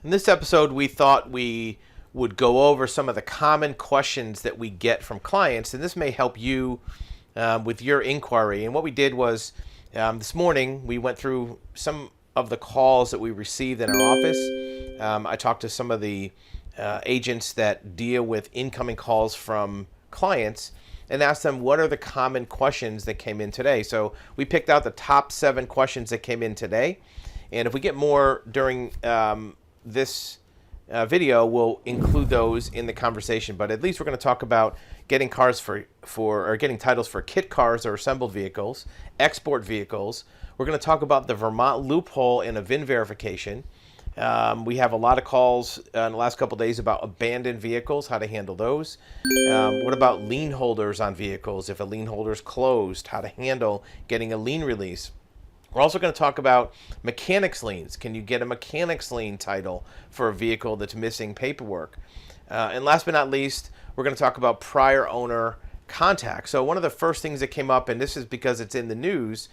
In this episode, we thought we would go over some of the common questions that we get from clients, and this may help you with your inquiry. And what we did was this morning, we went through some of the calls that we received in our office. I talked to some of the agents that deal with incoming calls from clients and asked them what are the common questions that came in today. So we picked out the top 7 questions that came in today. And if we get more during this video, we'll include those in the conversation. But at least we're going to talk about getting cars for or getting titles for kit cars or assembled vehicles, export vehicles. We're going to talk about the Vermont loophole in a VIN verification. We have a lot of calls in the last couple of days about abandoned vehicles, how to handle those. What about lien holders on vehicles? If a lien holder is closed, how to handle getting a lien release. We're also going to talk about mechanics liens. Can you get a mechanics lien title for a vehicle that's missing paperwork? And last but not least, we're going to talk about prior owner contact. So one of the first things that came up, and this is because it's in the news,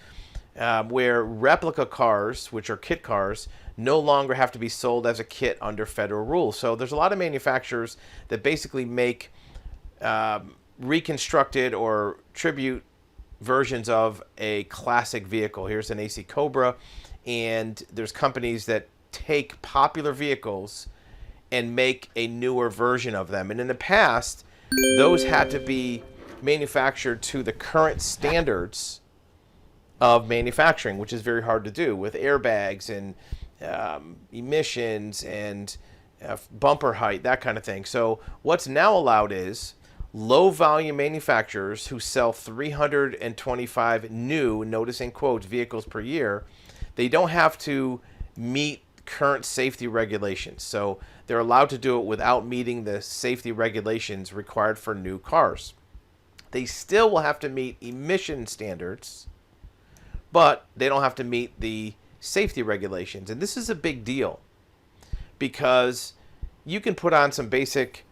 where replica cars, which are kit cars, no longer have to be sold as a kit under federal rules. So there's a lot of manufacturers that basically make reconstructed or tribute versions of a classic vehicle. Here's an AC Cobra, and there's companies that take popular vehicles and make a newer version of them. And in the past, those had to be manufactured to the current standards of manufacturing, which is very hard to do with airbags and emissions and bumper height, that kind of thing. So what's now allowed is low volume manufacturers who sell 325 new, notice in quotes, vehicles per year, they don't have to meet current safety regulations. So they're allowed to do it without meeting the safety regulations required for new cars. They still will have to meet emission standards, but they don't have to meet the safety regulations. And this is a big deal because you can put on some basic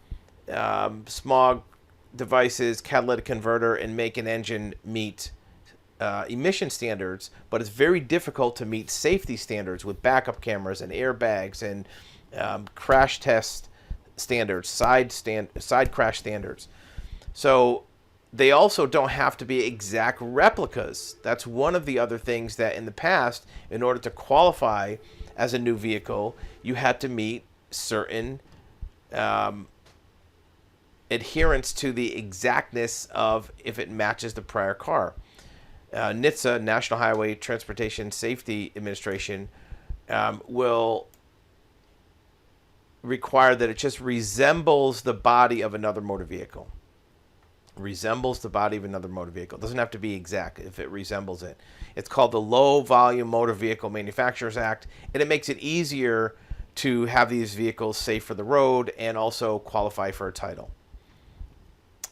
smog devices, catalytic converter, and make an engine meet emission standards, but it's very difficult to meet safety standards with backup cameras and airbags and crash test standards, side crash standards. So they also don't have to be exact replicas. That's one of the other things that in the past, in order to qualify as a new vehicle, you had to meet certain adherence to the exactness of if it matches the prior car. NHTSA, National Highway Transportation Safety Administration, will require that it just resembles the body of another motor vehicle. Resembles the body of another motor vehicle. It doesn't have to be exact if it resembles it. It's called the Low Volume Motor Vehicle Manufacturers Act, and it makes it easier to have these vehicles safe for the road and also qualify for a title.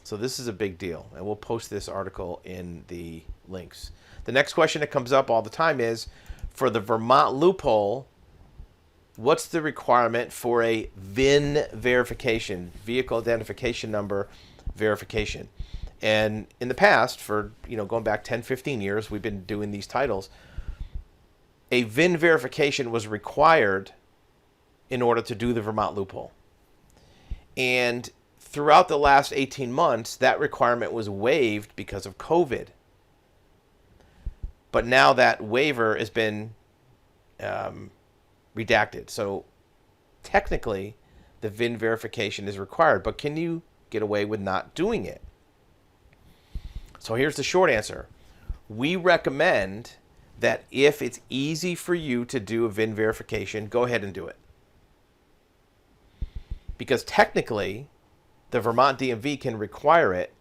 So this is a big deal, and we'll post this article in the links. The next question that comes up all the time is, for the Vermont loophole, what's the requirement for a VIN verification, vehicle identification number verification? And in the past, for going back 10, 15 years, we've been doing these titles. A VIN verification was required in order to do the Vermont loophole. And throughout the last 18 months, that requirement was waived because of COVID. But now that waiver has been redacted. So technically, the VIN verification is required. But can you get away with not doing it? So here's the short answer. We recommend that if it's easy for you to do a VIN verification, go ahead and do it. Because technically, the Vermont DMV can require it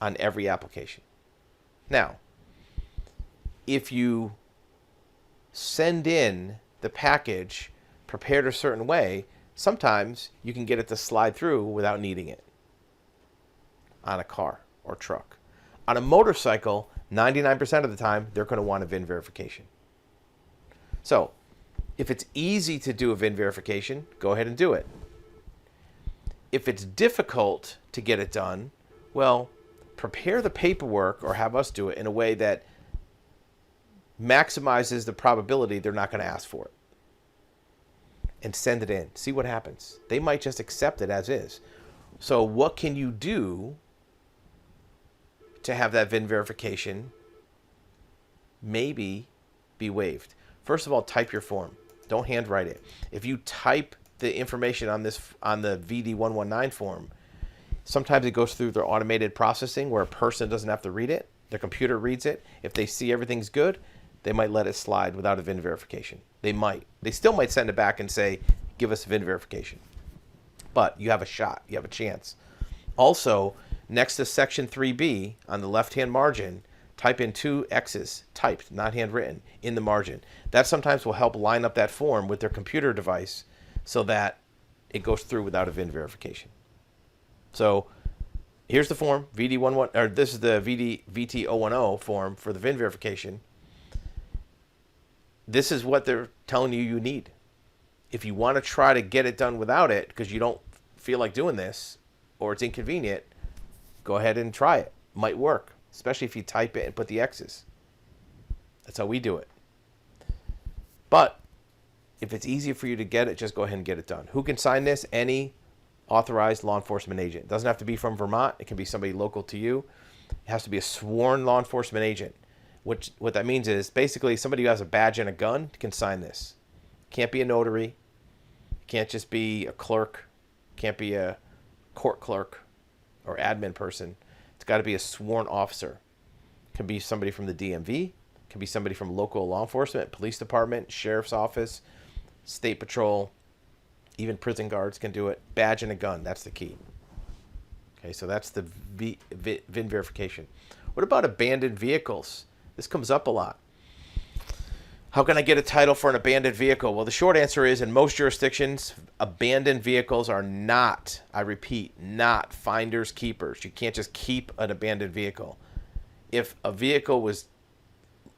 on every application. Now, if you send in the package prepared a certain way, sometimes you can get it to slide through without needing it on a car or truck. On a motorcycle, 99% of the time, they're going to want a VIN verification. So, if it's easy to do a VIN verification, go ahead and do it. If it's difficult to get it done, well, prepare the paperwork or have us do it in a way that maximizes the probability they're not going to ask for it. and send it in. See what happens. They might just accept it as is. So what can you do to have that VIN verification maybe be waived? First of all, type your form. Don't handwrite it. If you type the information on the VD119 form, sometimes it goes through their automated processing where a person doesn't have to read it. The computer reads it. If they see everything's good, they might let it slide without a VIN verification. They might. They still might send it back and say, give us a VIN verification. But you have a shot. You have a chance. Also, next to Section 3B on the left-hand margin, type in 2 X's, typed, not handwritten, in the margin. That sometimes will help line up that form with their computer device so that it goes through without a VIN verification. So here's the form, VD11, or this is the VT010 form for the VIN verification. This is what they're telling you need. If you want to try to get it done without it because you don't feel like doing this or it's inconvenient, go ahead and try it. Might work, especially if you type it and put the X's. That's how we do it. But if it's easier for you to get it, just go ahead and get it done. Who can sign this? Any authorized law enforcement agent. It doesn't have to be from Vermont. It can be somebody local to you. It has to be a sworn law enforcement agent. What that means is basically somebody who has a badge and a gun can sign this. Can't be a notary. Can't just be a clerk. Can't be a court clerk or admin person. It's got to be a sworn officer. Can be somebody from the DMV. Can be somebody from local law enforcement, police department, sheriff's office, state patrol, even prison guards can do it. Badge and a gun, that's the key. Okay, so that's the VIN verification. What about abandoned vehicles? This comes up a lot. How can I get a title for an abandoned vehicle? Well, the short answer is in most jurisdictions, abandoned vehicles are not, I repeat, not finders keepers. You can't just keep an abandoned vehicle. If a vehicle was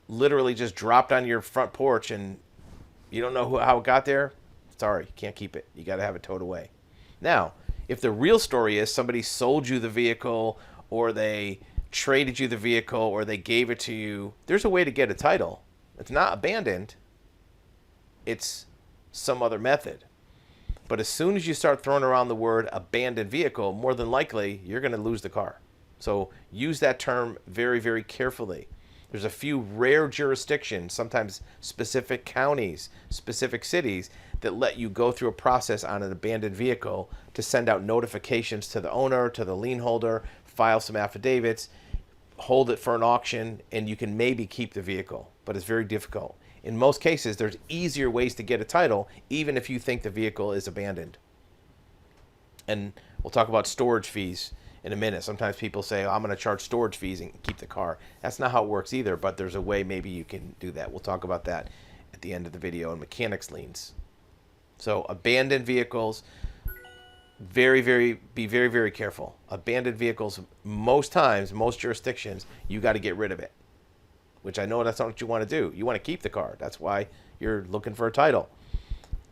literally just dropped on your front porch and you don't know how it got there, sorry, you can't keep it. You got to have it towed away. Now, if the real story is somebody sold you the vehicle or they traded you the vehicle or they gave it to you, there's a way to get a title. It's not abandoned. It's some other method. But as soon as you start throwing around the word abandoned vehicle, more than likely, you're going to lose the car. So use that term very, very carefully. There's a few rare jurisdictions, sometimes specific counties, specific cities, that let you go through a process on an abandoned vehicle to send out notifications to the owner, to the lien holder, file some affidavits, hold it for an auction, and you can maybe keep the vehicle. But it's very difficult. In most cases, there's easier ways to get a title, even if you think the vehicle is abandoned. And we'll talk about storage fees in a minute. Sometimes people say, oh, I'm going to charge storage fees and keep the car. That's not how it works either, but there's a way maybe you can do that. We'll talk about that at the end of the video on mechanics liens. So abandoned vehicles, be very, very careful. Abandoned vehicles, most times, most jurisdictions, you got to get rid of it, which I know that's not what you want to do. You want to keep the car. That's why you're looking for a title.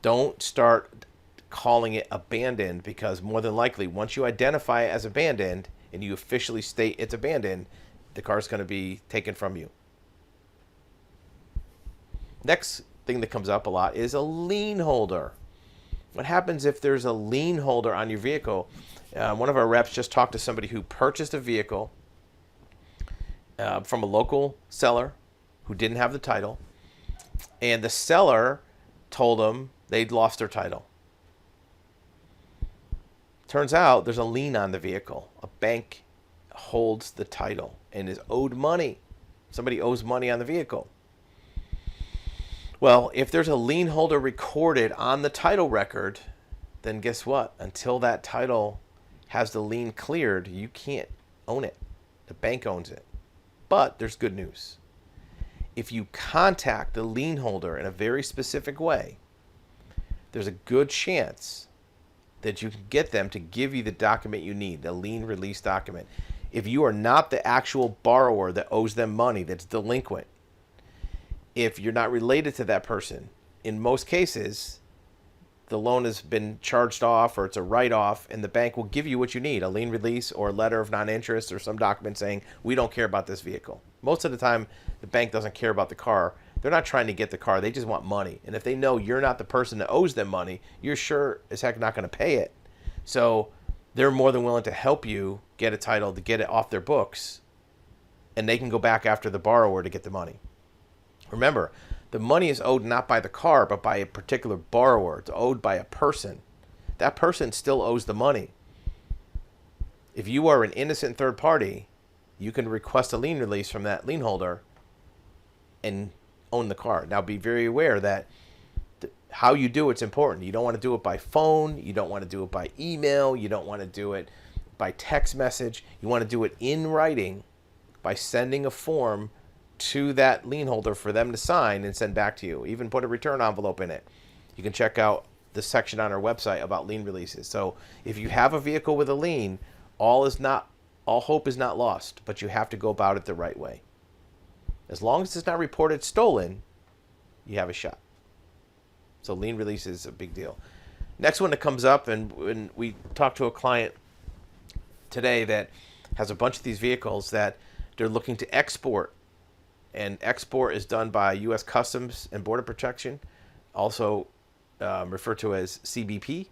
Don't start calling it abandoned, because more than likely, once you identify it as abandoned and you officially state it's abandoned, the car's going to be taken from you. Next thing that comes up a lot is a lien holder. What happens if there's a lien holder on your vehicle? One of our reps just talked to somebody who purchased a vehicle from a local seller who didn't have the title, and the seller told them they'd lost their title. Turns out there's a lien on the vehicle. A bank holds the title and is owed money. Somebody owes money on the vehicle. Well, if there's a lien holder recorded on the title record, then guess what? Until that title has the lien cleared, you can't own it. The bank owns it. But there's good news. If you contact the lien holder in a very specific way, there's a good chance that you can get them to give you the document you need, the lien release document. If you are not the actual borrower that owes them money, that's delinquent, if you're not related to that person, in most cases, the loan has been charged off or it's a write-off, and the bank will give you what you need, a lien release or a letter of non-interest or some document saying, we don't care about this vehicle. Most of the time, the bank doesn't care about the car. They're not trying to get the car. They just want money. And if they know you're not the person that owes them money, you're sure as heck not going to pay it. So they're more than willing to help you get a title to get it off their books, and they can go back after the borrower to get the money. Remember, the money is owed not by the car, but by a particular borrower. It's owed by a person. That person still owes the money. If you are an innocent third party, you can request a lien release from that lien holder and own the car. Now, be very aware that how you do it's important. You don't want to do it by phone. You don't want to do it by email. You don't want to do it by text message. You want to do it in writing by sending a form to that lien holder for them to sign and send back to you. Even put a return envelope in it. You can check out the section on our website about lien releases. So if you have a vehicle with a lien, all hope is not lost, but you have to go about it the right way. As long as it's not reported stolen, you have a shot. So lien release is a big deal. Next one that comes up, and when we talked to a client today that has a bunch of these vehicles that they're looking to export, and export is done by U.S. Customs and Border Protection, also referred to as CBP.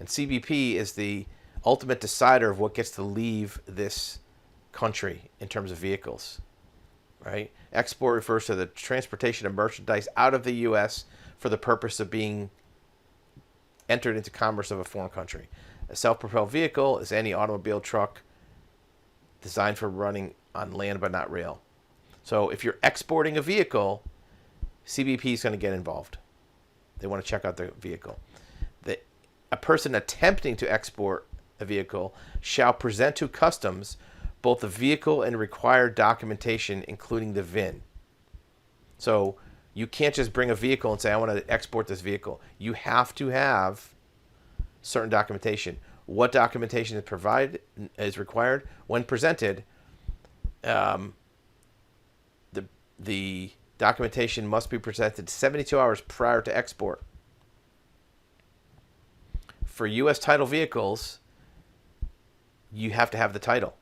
And CBP is the ultimate decider of what gets to leave this country in terms of vehicles, right? Export refers to the transportation of merchandise out of the U.S. for the purpose of being entered into commerce of a foreign country. A self-propelled vehicle is any automobile, truck designed for running on land but not rail. So if you're exporting a vehicle, CBP is going to get involved. They want to check out the vehicle. A person attempting to export a vehicle shall present to customs both the vehicle and required documentation, including the VIN. So you can't just bring a vehicle and say, I want to export this vehicle. You have to have certain documentation. What documentation is required? When presented, the documentation must be presented 72 hours prior to export. For U.S. title vehicles, you have to have the title.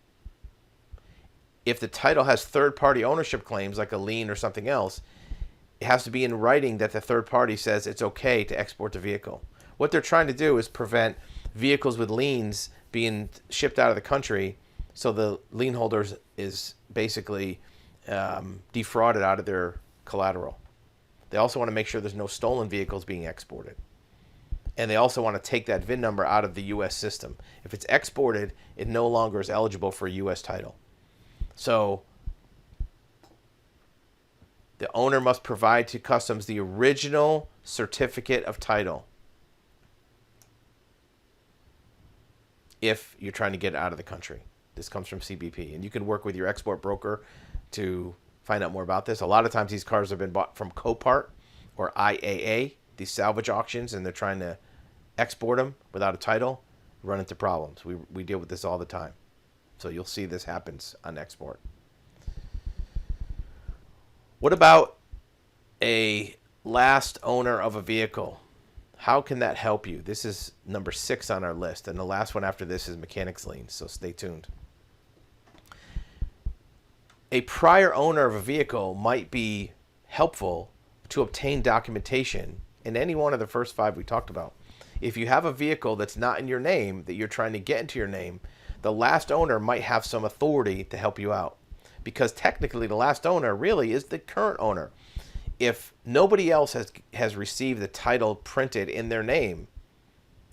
If the title has third-party ownership claims, like a lien or something else, it has to be in writing that the third party says it's okay to export the vehicle. What they're trying to do is prevent vehicles with liens being shipped out of the country, so the lien holders is basically defrauded out of their collateral. They also want to make sure there's no stolen vehicles being exported. And they also want to take that VIN number out of the U.S. system. If it's exported, it no longer is eligible for a U.S. title. So the owner must provide to customs the original certificate of title if you're trying to get it out of the country. This comes from CBP. And you can work with your export broker to find out more about this. A lot of times these cars have been bought from Copart or IAA, these salvage auctions, and they're trying to export them without a title, run into problems. We deal with this all the time. So you'll see this happens on export. What about a last owner of a vehicle? How can that help you? This is number 6 on our list, and the last one after this is mechanics liens, so stay tuned. A prior owner of a vehicle might be helpful to obtain documentation in any one of the first 5 we talked about. If you have a vehicle that's not in your name, that you're trying to get into your name, the last owner might have some authority to help you out. Because technically the last owner really is the current owner. If nobody else has received the title printed in their name,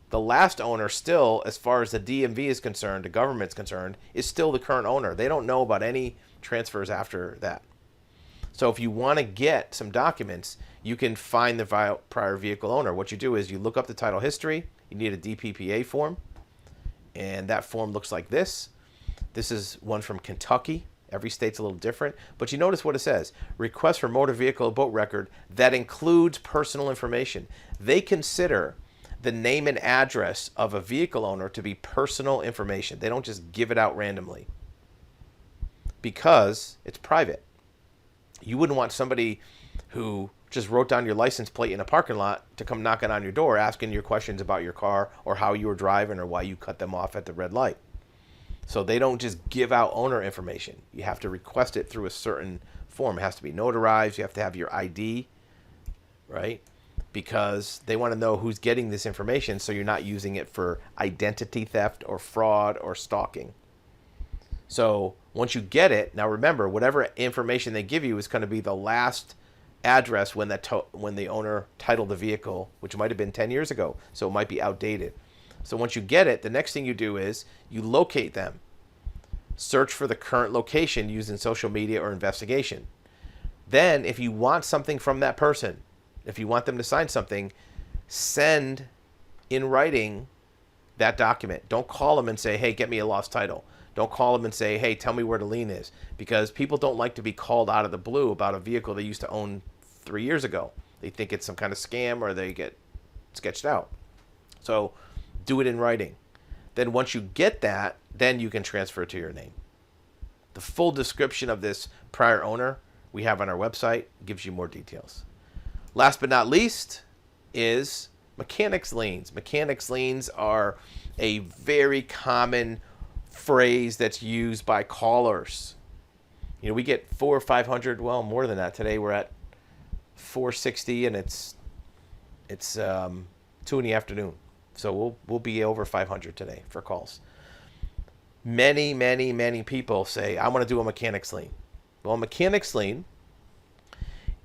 the last owner still, as far as the DMV is concerned, the government's concerned, is still the current owner. They don't know about any transfers after that. So if you want to get some documents, you can find the prior vehicle owner. What you do is you look up the title history. You need a DPPA form, and that form looks like this. This is one from Kentucky. Every state's a little different, but you notice what it says. Request for motor vehicle boat record that includes personal information. They consider the name and address of a vehicle owner to be personal information. They don't just give it out randomly because it's private. You wouldn't want somebody who just wrote down your license plate in a parking lot to come knocking on your door asking you questions about your car or how you were driving or why you cut them off at the red light. So they don't just give out owner information. You have to request it through a certain form. It has to be notarized. You have to have your ID, right? Because they want to know who's getting this information, so you're not using it for identity theft or fraud or stalking. So once you get it, now remember, whatever information they give you is going to be the last address when when the owner titled the vehicle, which might have been 10 years ago, so it might be outdated. So once you get it, the next thing you do is you locate them. Search for the current location using social media or investigation. Then, if you want something from that person, if you want them to sign something, send in writing that document. Don't call them and say, hey, get me a lost title. Don't call them and say, hey, tell me where the lien is. Because people don't like to be called out of the blue about a vehicle they used to own 3 years ago. They think it's some kind of scam or they get sketched out. So do it in writing. Then once you get that, then you can transfer it to your name. The full description of this prior owner we have on our website. Gives you more details. Last but not least is mechanics liens. Mechanics liens are a very common phrase that's used by callers. You know, we get 400 or 500, well, more than that. Today we're at 460 and it's 2 in the afternoon. So we'll be over 500 today for calls. Many people say, I want to do a mechanics lien. Well, a mechanics lien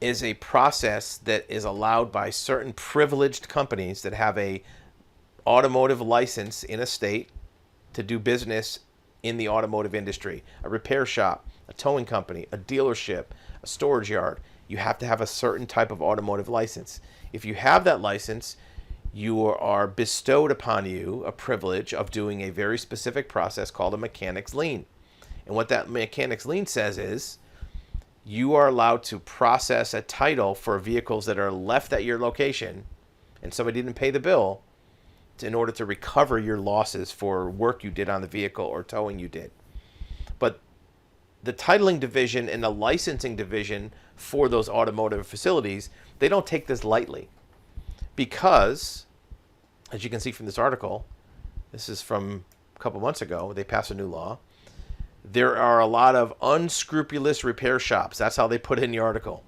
is a process that is allowed by certain privileged companies that have a automotive license in a state to do business in the automotive industry. A repair shop, a towing company, a dealership, a storage yard. You have to have a certain type of automotive license. If you have that license, you are bestowed upon you a privilege of doing a very specific process called a mechanics lien. And what that mechanics lien says is you are allowed to process a title for vehicles that are left at your location and somebody didn't pay the bill in order to recover your losses for work you did on the vehicle or towing you did. But the titling division and the licensing division for those automotive facilities, they don't take this lightly. Because, as you can see from this article, this is from a couple months ago, they passed a new law. There are a lot of unscrupulous repair shops. That's how they put it in the article.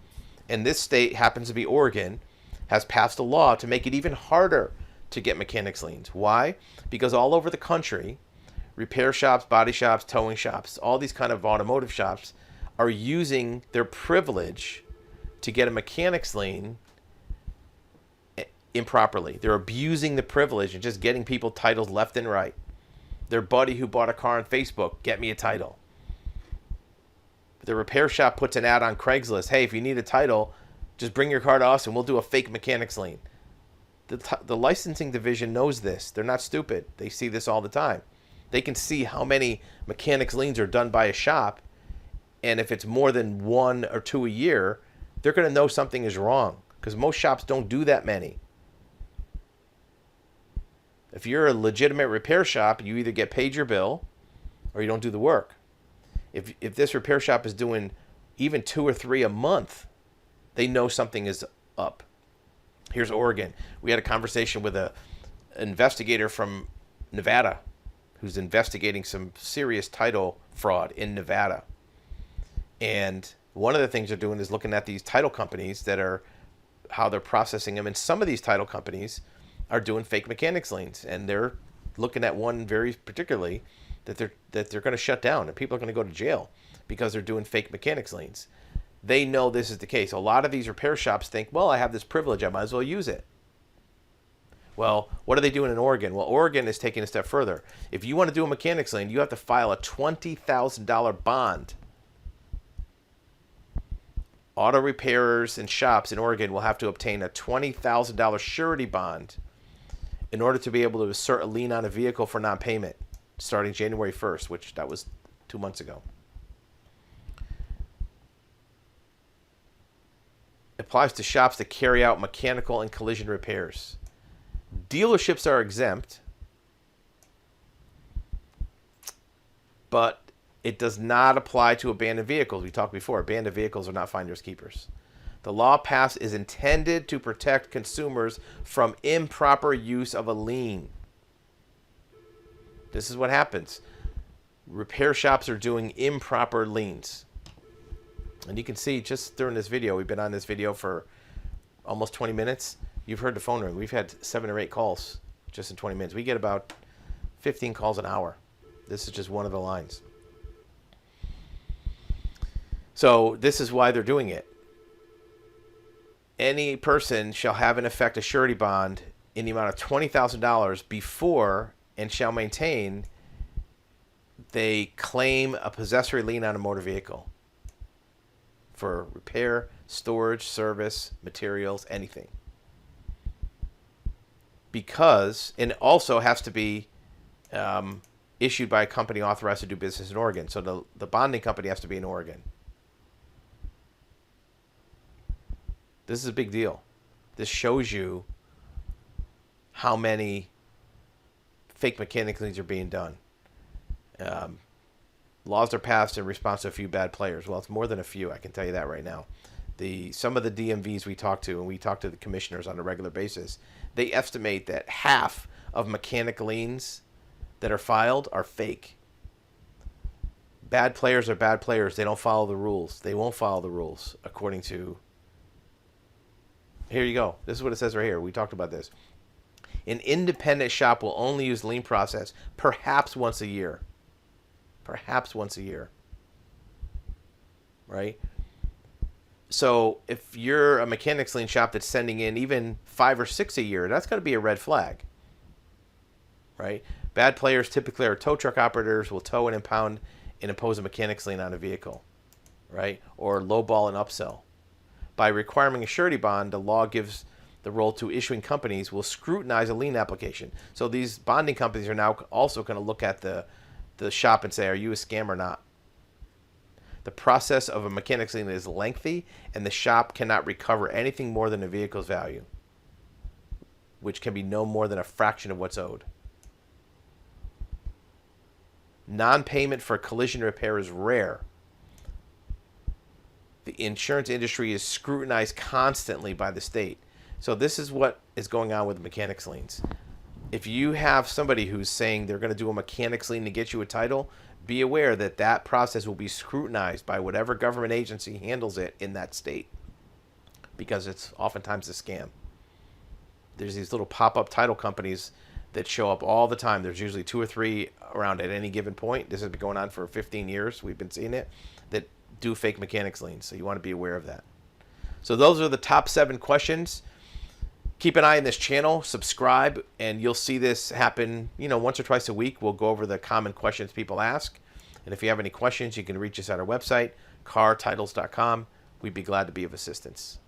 And this state happens to be Oregon, has passed a law to make it even harder to get mechanics liens. Why? Because all over the country, repair shops, body shops, towing shops, all these kind of automotive shops are using their privilege to get a mechanics lien improperly. They're abusing the privilege and just getting people titles left and right. Their buddy who bought a car on Facebook, get me a title. The repair shop puts an ad on Craigslist. Hey, if you need a title, just bring your car to us and we'll do a fake mechanics lien. The licensing division knows this. They're not stupid. They see this all the time. They can see how many mechanics liens are done by a shop, and if it's more than 1 or 2 a year, they're going to know something is wrong because most shops don't do that many. If you're a legitimate repair shop, you either get paid your bill or you don't do the work. If this repair shop is doing even 2 or 3 a month, they know something is up. Here's Oregon. We had a conversation with an investigator from Nevada who's investigating some serious title fraud in Nevada. And one of the things they're doing is looking at these title companies that are, how they're processing them. And some of these title companies are doing fake mechanics liens. And they're looking at one very particularly that they're going to shut down. And people are going to go to jail because they're doing fake mechanics liens. They know this is the case. A lot of these repair shops think, well, I have this privilege, I might as well use it. Well, what are they doing in Oregon? Well, Oregon is taking a step further. If you want to do a mechanics lien, you have to file a $20,000 bond. Auto repairers and shops in Oregon will have to obtain a $20,000 surety bond in order to be able to assert a lien on a vehicle for non-payment starting January 1st, which that was 2 months ago. Applies to shops that carry out mechanical and collision repairs. Dealerships are exempt, but it does not apply to abandoned vehicles. We talked before, abandoned vehicles are not finders keepers. The law passed is intended to protect consumers from improper use of a lien. This is what happens. Repair shops are doing improper liens. And you can see just during this video, we've been on this video for almost 20 minutes. You've heard the phone ring. We've had 7 or 8 calls just in 20 minutes. We get about 15 calls an hour. This is just one of the lines. So this is why they're doing it. Any person shall have in effect a surety bond in the amount of $20,000 before and shall maintain they claim a possessory lien on a motor vehicle for repair, storage, service, materials, anything. Because, and it also has to be issued by a company authorized to do business in Oregon. So the bonding company has to be in Oregon. This is a big deal. This shows you how many fake mechanic liens are being done. Laws are passed in response to a few bad players. Well, it's more than a few, I can tell you that right now. Some of the DMVs we talk to, and we talk to the commissioners on a regular basis, they estimate that half of mechanic liens that are filed are fake. Bad players are bad players. They don't follow the rules. They won't follow the rules according to... Here you go. This is what it says right here. We talked about this. An independent shop will only use lien process perhaps once a year. Perhaps once a year. Right? So if you're a mechanics lien shop that's sending in even 5 or 6 a year, that's going to be a red flag. Right? Bad players typically are tow truck operators, will tow and impound and impose a mechanics lien on a vehicle. Right? Or lowball and upsell. By requiring a surety bond, the law gives the role to issuing companies will scrutinize a lien application. So these bonding companies are now also going to look at the shop and say, are you a scam or not? The process of a mechanics lien is lengthy, and the shop cannot recover anything more than a vehicle's value, which can be no more than a fraction of what's owed. Non-payment for collision repair is rare. The insurance industry is scrutinized constantly by the state. So this is what is going on with mechanics liens. If you have somebody who's saying they're going to do a mechanics lien to get you a title, be aware that that process will be scrutinized by whatever government agency handles it in that state, because it's oftentimes a scam. There's these little pop-up title companies that show up all the time. There's usually 2 or 3 around at any given point. This has been going on for 15 years. We've been seeing it, that do fake mechanics liens. So you want to be aware of that. So those are the top 7 questions. Keep an eye on this channel, subscribe, and you'll see this happen, once or twice a week. We'll go over the common questions people ask. And if you have any questions, you can reach us at our website, cartitles.com. We'd be glad to be of assistance.